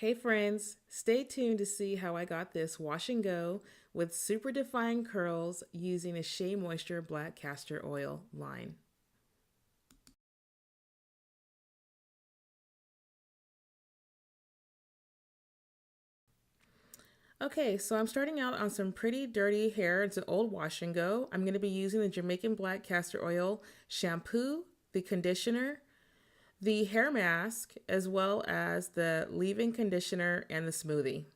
Hey friends, stay tuned to see how I got this wash and go with super defined curls using a Shea Moisture Black Castor Oil line. Okay, so I'm starting out on some pretty dirty hair. It's an old wash and go. I'm going to be using the Jamaican Black Castor Oil shampoo, the conditioner, the hair mask, as well as the leave-in conditioner and the smoothie.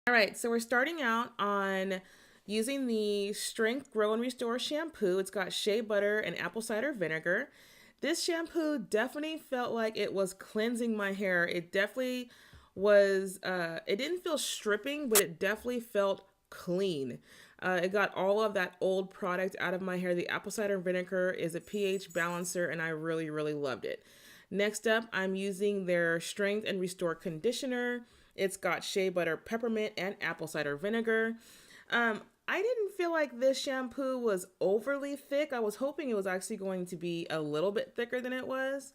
All right, so we're starting out on using the Strength Grow and Restore shampoo. It's got shea butter and apple cider vinegar. This shampoo definitely felt like it was cleansing my hair. It definitely was, it didn't feel stripping, but it definitely felt clean. It got all of that old product out of my hair. The apple cider vinegar is a pH balancer, and I really, really loved it. Next up, I'm using their Strength and Restore conditioner. It's got shea butter, peppermint, and apple cider vinegar. I didn't feel like this shampoo was overly thick. I was hoping it was actually going to be a little bit thicker than it was,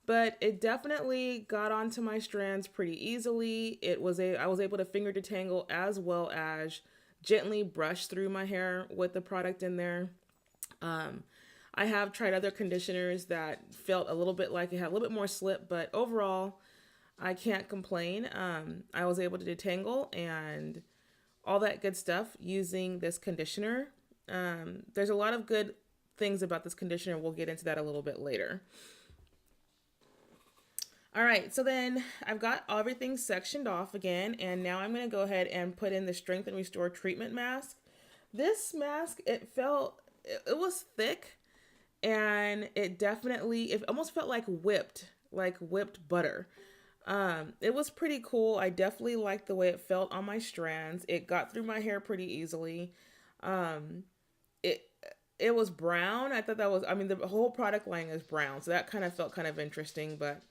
but it definitely got onto my strands pretty easily. I was able to finger detangle as well as gently brush through my hair with the product in there. Um, I have tried other conditioners that felt a little bit like it had a little bit more slip, but overall, I can't complain. I was able to detangle and all that good stuff using this conditioner. There's a lot of good things about this conditioner. We'll get into that a little bit later. All right, so then I've got everything sectioned off again, and now I'm going to go ahead and put in the Strength and Restore treatment mask. This mask, it was thick, and it almost felt like whipped butter. It was pretty cool. I definitely liked the way it felt on my strands. It got through my hair pretty easily. Um, it it was brown. I mean, the whole product line is brown, so that kind of felt kind of interesting. But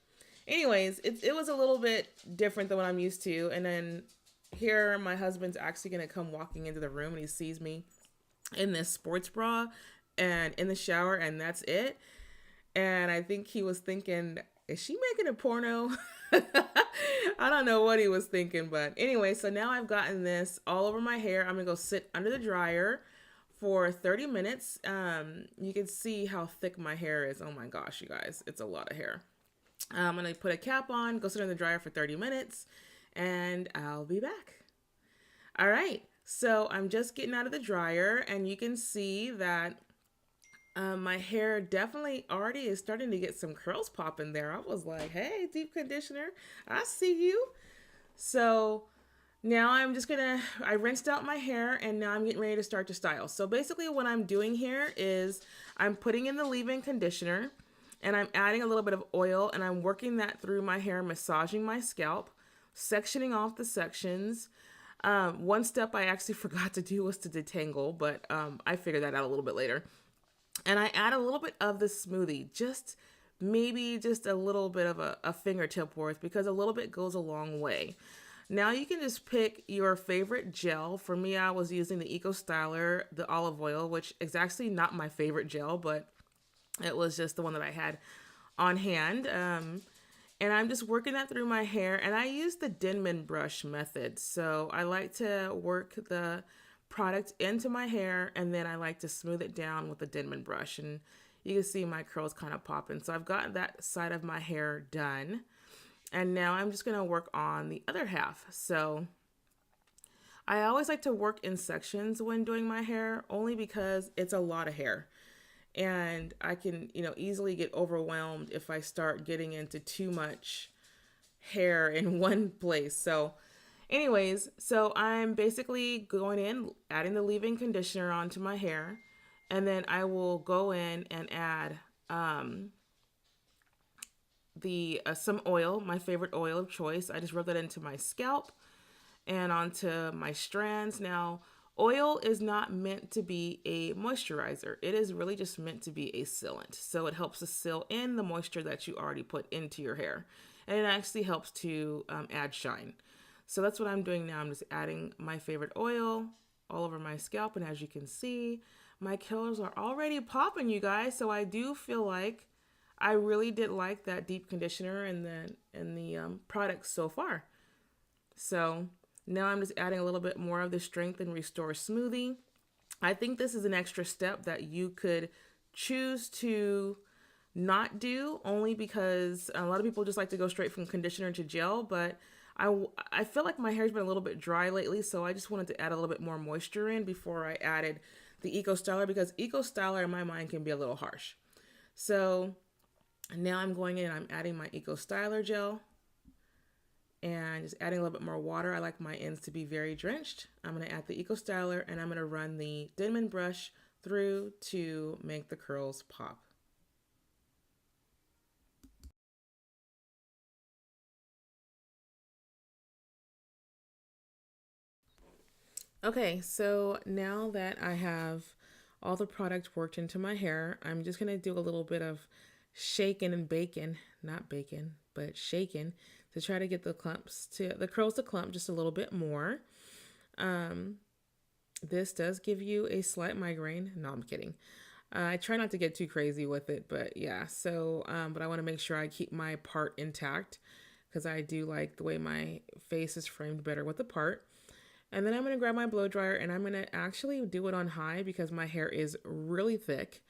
anyways, it was a little bit different than what I'm used to. And then here, my husband's actually gonna come walking into the room, and he sees me in this sports bra and in the shower, and that's it. And I think he was thinking, is she making a porno? I don't know what he was thinking, but anyway, so now I've gotten this all over my hair. I'm gonna go sit under the dryer for 30 minutes. You can see how thick my hair is. Oh my gosh, you guys, it's a lot of hair. I'm gonna put a cap on, go sit in the dryer for 30 minutes, and I'll be back. All right, so I'm just getting out of the dryer, and you can see that my hair definitely already is starting to get some curls popping there. I was like, hey, deep conditioner, I see you. So now I rinsed out my hair, and now I'm getting ready to start to style. So basically what I'm doing here is I'm putting in the leave-in conditioner, and I'm adding a little bit of oil, and I'm working that through my hair, massaging my scalp, sectioning off the sections. One step I actually forgot to do was to detangle, but I figured that out a little bit later. And I add a little bit of the smoothie, maybe just a little bit of a fingertip worth, because a little bit goes a long way. Now you can just pick your favorite gel. For me, I was using the Eco Styler, the olive oil, which is actually not my favorite gel, but it was just the one that I had on hand. And I'm just working that through my hair, and I use the Denman brush method. So I like to work the product into my hair, and then I like to smooth it down with the Denman brush, and you can see my curls kind of popping. So I've gotten that side of my hair done, and now I'm just going to work on the other half. So I always like to work in sections when doing my hair, only because it's a lot of hair, and I can, easily get overwhelmed if I start getting into too much hair in one place. So anyways, so I'm basically going in, adding the leave-in conditioner onto my hair, and then I will go in and add some oil, my favorite oil of choice. I just rub that into my scalp and onto my strands. Now, oil is not meant to be a moisturizer. It is really just meant to be a sealant. So it helps to seal in the moisture that you already put into your hair, and it actually helps to add shine. So that's what I'm doing now. I'm just adding my favorite oil all over my scalp. And as you can see, my curls are already popping, you guys. So I do feel like I really did like that deep conditioner and the products so far. So now I'm just adding a little bit more of the Strength and Restore Smoothie. I think this is an extra step that you could choose to not do, only because a lot of people just like to go straight from conditioner to gel, but I feel like my hair's been a little bit dry lately, so I just wanted to add a little bit more moisture in before I added the Eco Styler, because Eco Styler in my mind can be a little harsh. So now I'm going in and I'm adding my Eco Styler gel and just adding a little bit more water. I like my ends to be very drenched. I'm going to add the Eco Styler and I'm going to run the Denman brush through to make the curls pop. Okay, so now that I have all the product worked into my hair, I'm just going to do a little bit of shaking and baking, not bacon, but shaking, to try to get the curls to clump just a little bit more. This does give you a slight migraine. No, I'm kidding. I try not to get too crazy with it, but yeah. So, but I want to make sure I keep my part intact because I do like the way my face is framed better with the part. And then I'm going to grab my blow dryer and I'm going to actually do it on high because my hair is really thick.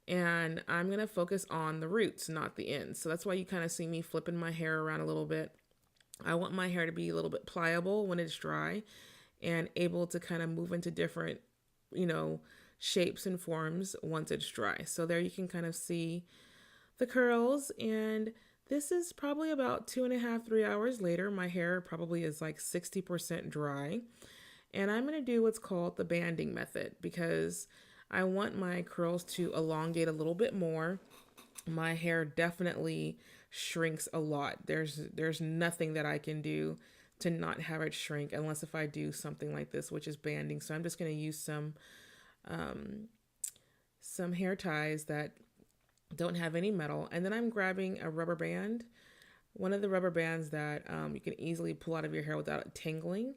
And I'm going to focus on the roots, not the ends. So that's why you kind of see me flipping my hair around a little bit. I want my hair to be a little bit pliable when it's dry and able to kind of move into different, shapes and forms once it's dry. So there you can kind of see the curls, and this is probably about 2.5, 3 hours later. My hair probably is like 60% dry. And I'm going to do what's called the banding method because I want my curls to elongate a little bit more. My hair definitely shrinks a lot. There's nothing that I can do to not have it shrink unless if I do something like this, which is banding. So I'm just going to use some hair ties that don't have any metal. And then I'm grabbing a rubber band, one of the rubber bands that you can easily pull out of your hair without it tangling.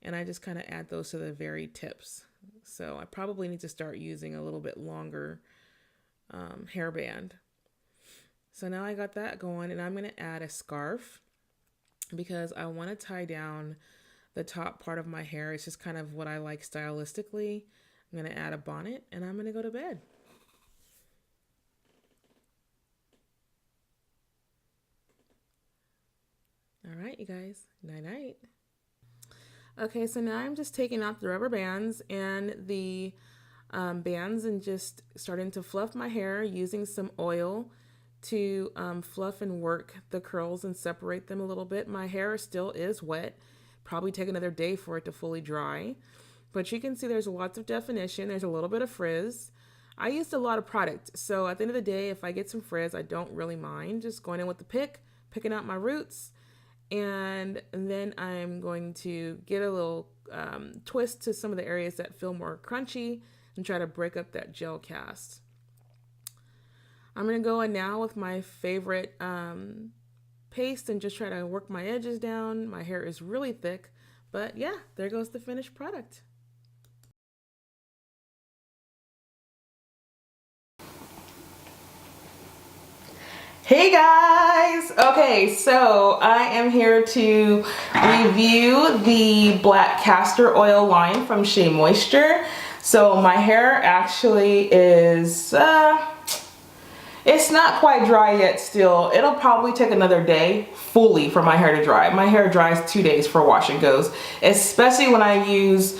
And I just kind of add those to the very tips. So I probably need to start using a little bit longer hairband. So now I got that going, and I'm going to add a scarf because I want to tie down the top part of my hair. It's just kind of what I like stylistically. I'm going to add a bonnet, and I'm going to go to bed. All right, you guys. Night-night. Okay, so now I'm just taking out the rubber bands and the bands and just starting to fluff my hair using some oil to fluff and work the curls and separate them a little bit. My hair still is wet. Probably take another day for it to fully dry. But you can see there's lots of definition. There's a little bit of frizz. I used a lot of product. So at the end of the day, if I get some frizz, I don't really mind. Just going in with the pick, picking out my roots. And then I'm going to get a little twist to some of the areas that feel more crunchy and try to break up that gel cast. I'm going to go in now with my favorite paste and just try to work my edges down. My hair is really thick, but yeah, there goes the finished product. Hey guys! Okay, so I am here to review the Black Castor Oil line from Shea Moisture. So my hair actually is, it's not quite dry yet still. It'll probably take another day fully for my hair to dry. My hair dries 2 days for wash and goes, especially when I use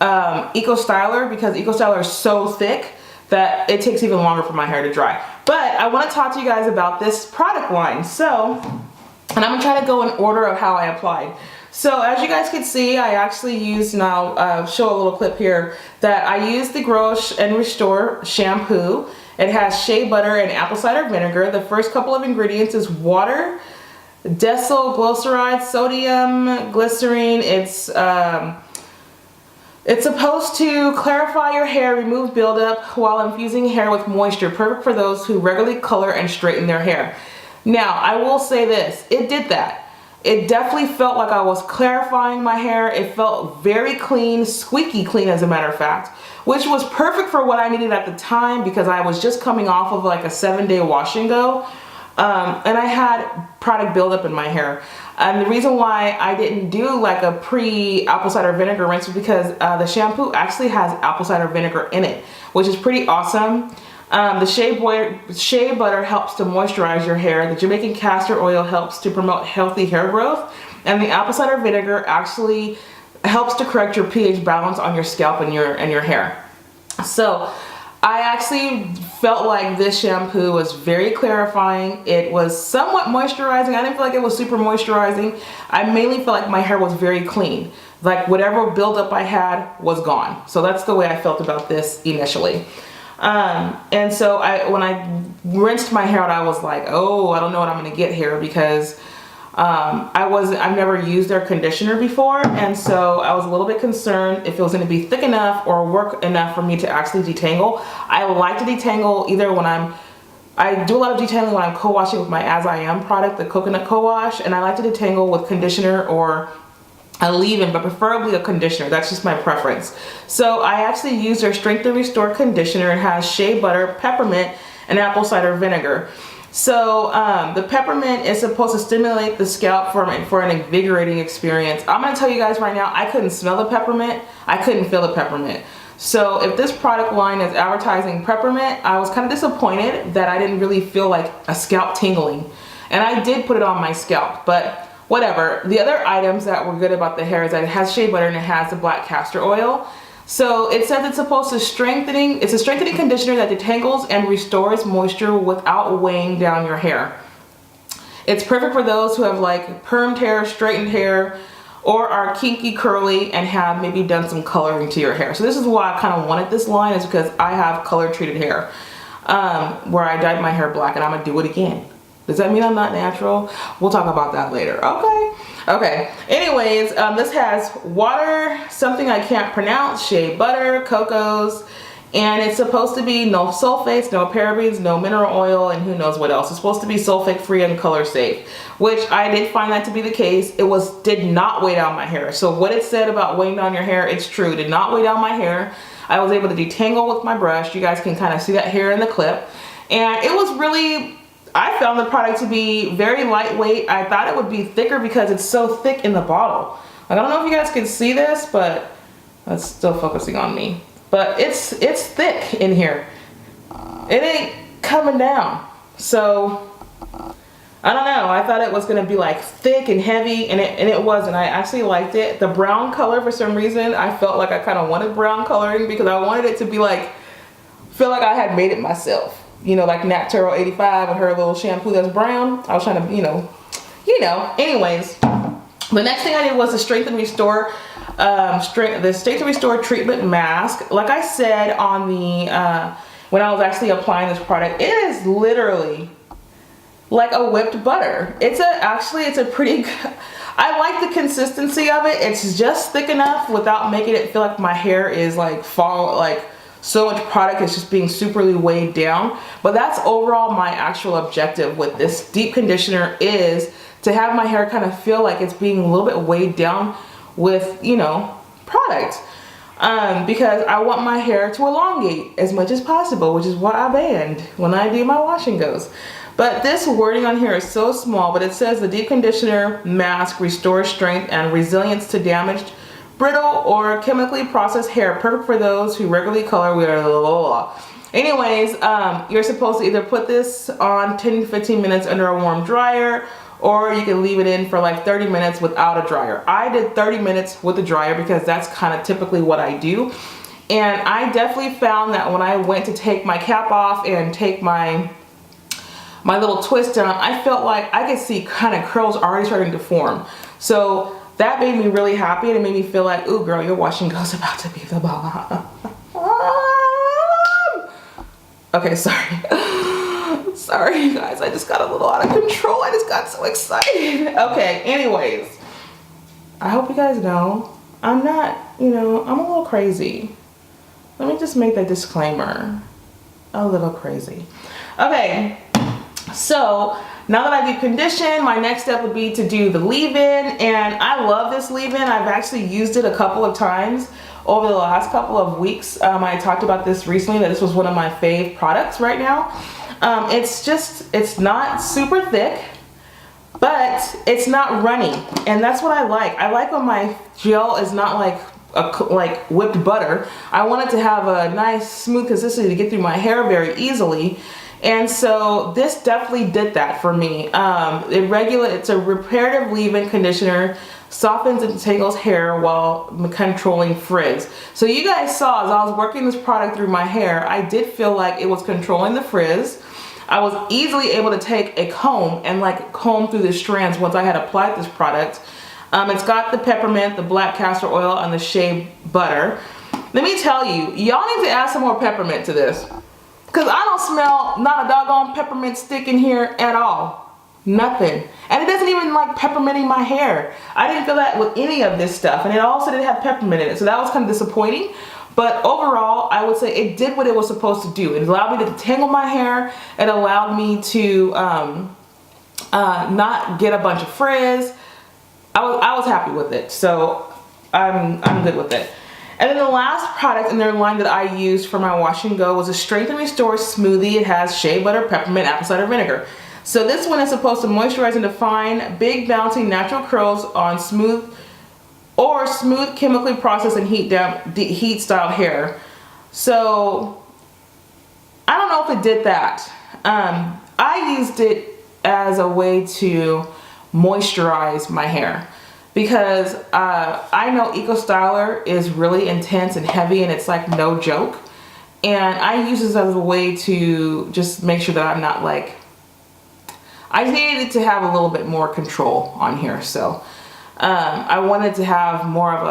Eco Styler, because Eco Styler is so thick that it takes even longer for my hair to dry. But I want to talk to you guys about this product line. So, and I'm going to try to go in order of how I applied. So as you guys can see, I actually used, and I'll show a little clip here, that I used the Grow and Restore shampoo. It has shea butter and apple cider vinegar. The first couple of ingredients is water, decyl glyceride, sodium, glycerine. It's supposed to clarify your hair, remove buildup while infusing hair with moisture, perfect for those who regularly color and straighten their hair. Now, I will say this, it did that. It definitely felt like I was clarifying my hair. It felt very clean, squeaky clean as a matter of fact, which was perfect for what I needed at the time because I was just coming off of like a 7-day wash and go. And I had product buildup in my hair. And the reason why I didn't do like a pre-apple cider vinegar rinse was because the shampoo actually has apple cider vinegar in it, which is pretty awesome. The shea butter helps to moisturize your hair. The Jamaican castor oil helps to promote healthy hair growth. And the apple cider vinegar actually helps to correct your pH balance on your scalp and your hair. So I actually felt like this shampoo was very clarifying. It was somewhat moisturizing. I didn't feel like it was super moisturizing. I mainly felt like my hair was very clean. Like whatever buildup I had was gone. So that's the way I felt about this initially. And so when I rinsed my hair out, I was like, oh, I don't know what I'm gonna get here because I've never used their conditioner before, and so I was a little bit concerned if it was going to be thick enough or work enough for me to actually detangle. I like to detangle either when I do a lot of detangling when I'm co-washing with my As I Am product, the coconut co-wash, and I like to detangle with conditioner or a leave-in, but preferably a conditioner. That's just my preference. So I actually use their Strength and Restore conditioner. It has shea butter, peppermint, and apple cider vinegar. So the peppermint is supposed to stimulate the scalp for an invigorating experience. I'm going to tell you guys right now, I couldn't smell the peppermint. I couldn't feel the peppermint. So if this product line is advertising peppermint, I was kind of disappointed that I didn't really feel like a scalp tingling. And I did put it on my scalp, but whatever. The other items that were good about the hair is that it has shea butter and it has the black castor oil. So it says it's supposed to it's a strengthening conditioner that detangles and restores moisture without weighing down your hair. It's perfect for those who have like permed hair, straightened hair, or are kinky, curly, and have maybe done some coloring to your hair. So this is why I kind of wanted this line, is because I have color treated hair where I dyed my hair black and I'm gonna do it again. Does that mean I'm not natural? We'll talk about that later. Okay. Anyways, this has water, something I can't pronounce, shea butter, cocos, and it's supposed to be no sulfates, no parabens, no mineral oil, and who knows what else. It's supposed to be sulfate free and color safe, which I did find that to be the case. It did not weigh down my hair. So what it said about weighing down your hair, it's true. It did not weigh down my hair. I was able to detangle with my brush. You guys can kind of see that hair in the clip. And it was really, I found the product to be very lightweight. I thought it would be thicker because it's so thick in the bottle. Like, I don't know if you guys can see this, but it's still focusing on me. But it's thick in here. It ain't coming down. So I don't know. I thought it was gonna be like thick and heavy, and it wasn't. I actually liked it. The brown color, for some reason, I felt like I kind of wanted brown coloring because I wanted it to be like, feel like I had made it myself. You know, like Nat Turtle 85 with her little shampoo that's brown. I was trying to, you know. Anyways, the next thing I did was the Strength and Restore, the Strength and Restore treatment mask. Like I said on the when I was actually applying this product, it is literally like a whipped butter. It's a pretty good, I like the consistency of it. It's just thick enough without making it feel like my hair is like so much product is just being superly weighed down. But that's overall my actual objective with this deep conditioner, is to have my hair kind of feel like it's being a little bit weighed down with, you know, product. Because I want my hair to elongate as much as possible, which is what I banned when I do my wash and goes. But this wording on here is so small, but it says the deep conditioner mask restores strength and resilience to damaged, brittle, or chemically processed hair, perfect for those who regularly color with blah, blah, blah. Anyways, you're supposed to either put this on 10 to 15 minutes under a warm dryer, or you can leave it in for like 30 minutes without a dryer. I did 30 minutes with a dryer because that's kind of typically what I do. And I definitely found that when I went to take my cap off and take my little twist down, I felt like I could see kind of curls already starting to form. So that made me really happy, and it made me feel like, ooh girl, your wash and go's about to be the bomb. Okay, sorry. Sorry you guys, I just got a little out of control. I just got so excited. Okay, anyways, I hope you guys know I'm not, I'm a little crazy. Let me just make that disclaimer. A little crazy. Okay, So now that I do condition, my next step would be to do the leave-in, and I love this leave-in. I've actually used it a couple of times over the last couple of weeks. I talked about this recently, that this was one of my fave products right now. It's not super thick, but it's not runny, and that's what I like. I like when my gel is not like whipped butter. I want it to have a nice smooth consistency to get through my hair very easily. And so this definitely did that for me. It's a reparative leave-in conditioner, softens and detangles hair while controlling frizz. So you guys saw as I was working this product through my hair, I did feel like it was controlling the frizz. I was easily able to take a comb and like comb through the strands once I had applied this product. It's got the peppermint, the black castor oil, and the shea butter. Let me tell you, y'all need to add some more peppermint to this. Because I don't smell not a doggone peppermint stick in here at all. Nothing. And it doesn't even like pepperminting my hair. I didn't feel that with any of this stuff. And it also didn't have peppermint in it. So that was kind of disappointing. But overall, I would say it did what it was supposed to do. It allowed me to detangle my hair. It allowed me to not get a bunch of frizz. I was happy with it. So I'm good with it. And then the last product in their line that I used for my wash and go was a Strength and Restore Smoothie. It has shea butter, peppermint, apple cider vinegar. So this one is supposed to moisturize and define big bouncing natural curls on smooth chemically processed and heat styled hair. So I don't know if it did that. I used it as a way to moisturize my hair. Because I know Eco Styler is really intense and heavy, and it's like no joke. And I use this as a way to just make sure that I'm not like, I needed to have a little bit more control on here. So I wanted to have more of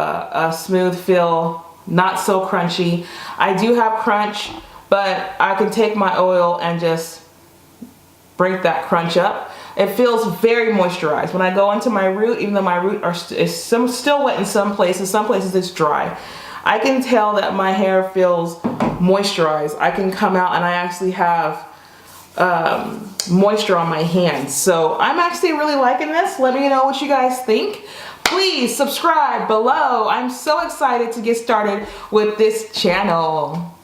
a smooth feel, not so crunchy. I do have crunch, but I can take my oil and just break that crunch up. It feels very moisturized. When I go into my root, even though my root is still wet in some places it's dry, I can tell that my hair feels moisturized. I can come out and I actually have moisture on my hands. So I'm actually really liking this. Let me know what you guys think. Please subscribe below. I'm so excited to get started with this channel.